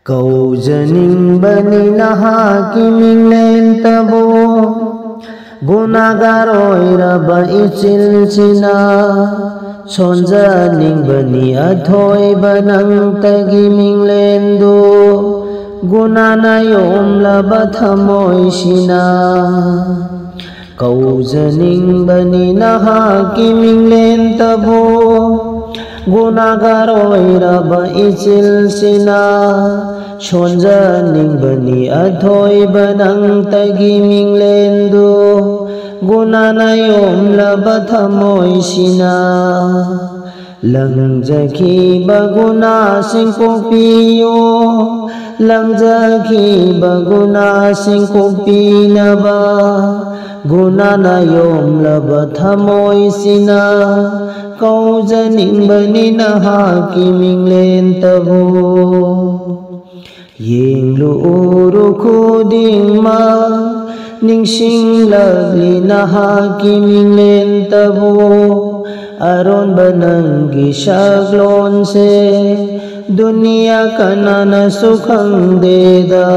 Kaujaningbani nahaki minglen tabo Gunagar oiraba ichilchina Sonjaningbani athoy banang tagi minglendo Gunana yomlaba thamoy sina Kaujaningbani nahaki minglen tabo Gunagar oiraba ichilchina Sonjaningbani athoy banang tagi minglendo Gunana yomlaba thamoy sina Langjakhiba gunasing kokpiyo Langjakhiba gunasing kokpinaba Gunana yomlaba thamoy sina Kaujaningbani nahaki minglen tabo Yengluuru khudingma Ningsinglagli nahaki minglen tabo Aron bananggi saglon se Dunia kanana sukhang deda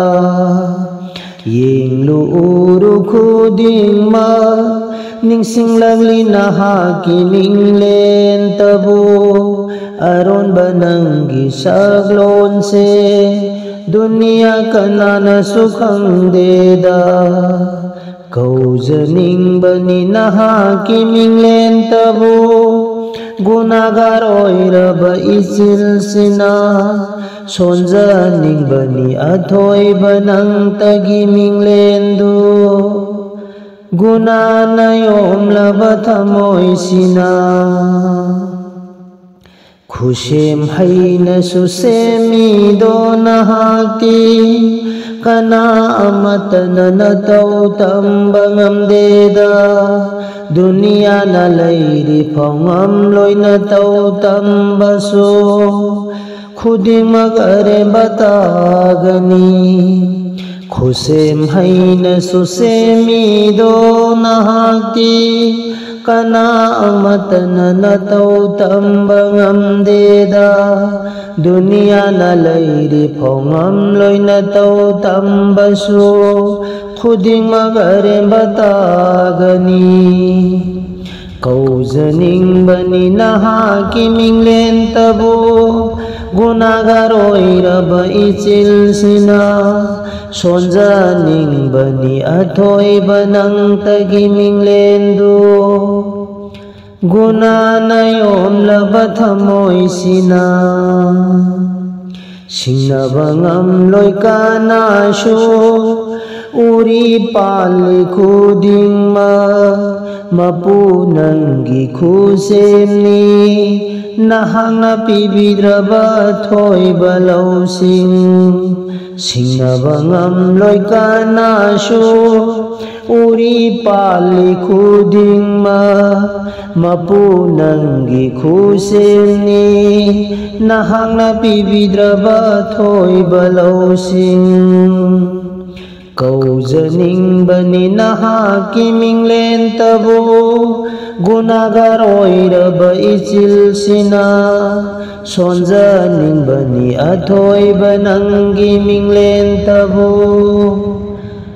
Yengluuru khudingma Ningsinglagli nahaki minglen tabo Aron bananggi saglon se Dunia kanana sukhang deda Kaujaningbani nahaki minglen tabo Gunagar oiraba ichilchina Sonjaningbani athoy banang tagi minglendo Gunana yomlaba thamoy sina Khusem haina susemido nahaki Kana amatana nataw tambangamdeda Dunia na layri pangamloy nataw tambaso Khuding magare batagani Khusem haina susemido nahaki Kana amatana nataw tambangamdeda Dunia na layri pangamloy nataw tambaso Khuding magare batagani Kaujaningbani nahaki minglen tabo Gunagar oiraba ichilchina Sonjaningbani athoy banang tagi minglendo Gunana yomlaba thamoy sina Singnabangamloy kanasyo Uri pali khudingma Mapunanggi khusemni Nahang napibidraba thoy balawsing Singnabangamloy kanasyo Uri pali khudingma Mapunanggi khusemni Nahang napibidraba thoy balawsing Kaujaningbani nahaki minglen tabo Gunagar oiraba ichilchina Sonjaningbani athoy bananggi minglen tabo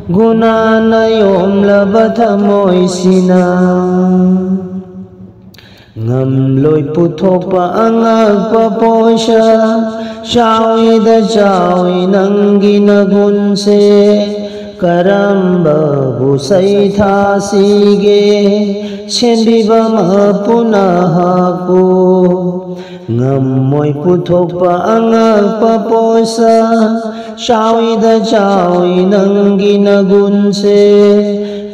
Gunana yomlaba thamoy sina Ngamloy puthokpa angagpaposya Siyawida siyawi nang ginagunse Karamba busay thasige Senbiba mapunahako Ngamoy puthokpa angagpaposa Siyawida siyawi nang ginagunse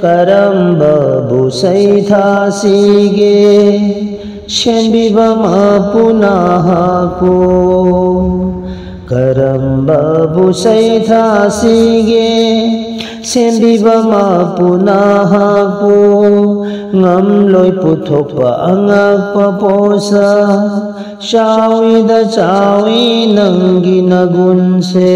Karamba busay thasige Senbiba mapunahako Karamba busay thasige Senbiba mapunahako Ngamloy puthokpa angagpaposa Siyawida siyawi nang ginagunse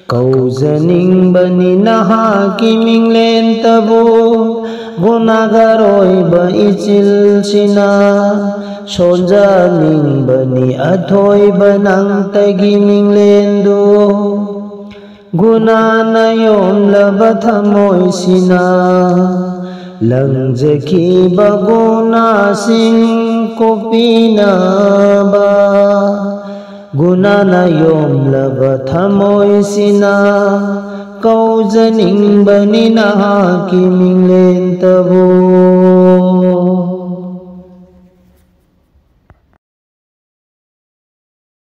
Kauzaningbani nahaki minglen tabu Gunagaroi ichil sina Sonjaningbani athoy banang tagi minglen du Gunana yom labathamoy sina Langjaki baguna sing kopina ba Gunana yom labathamoy sina Kauzaningbani nahaki minglen tabu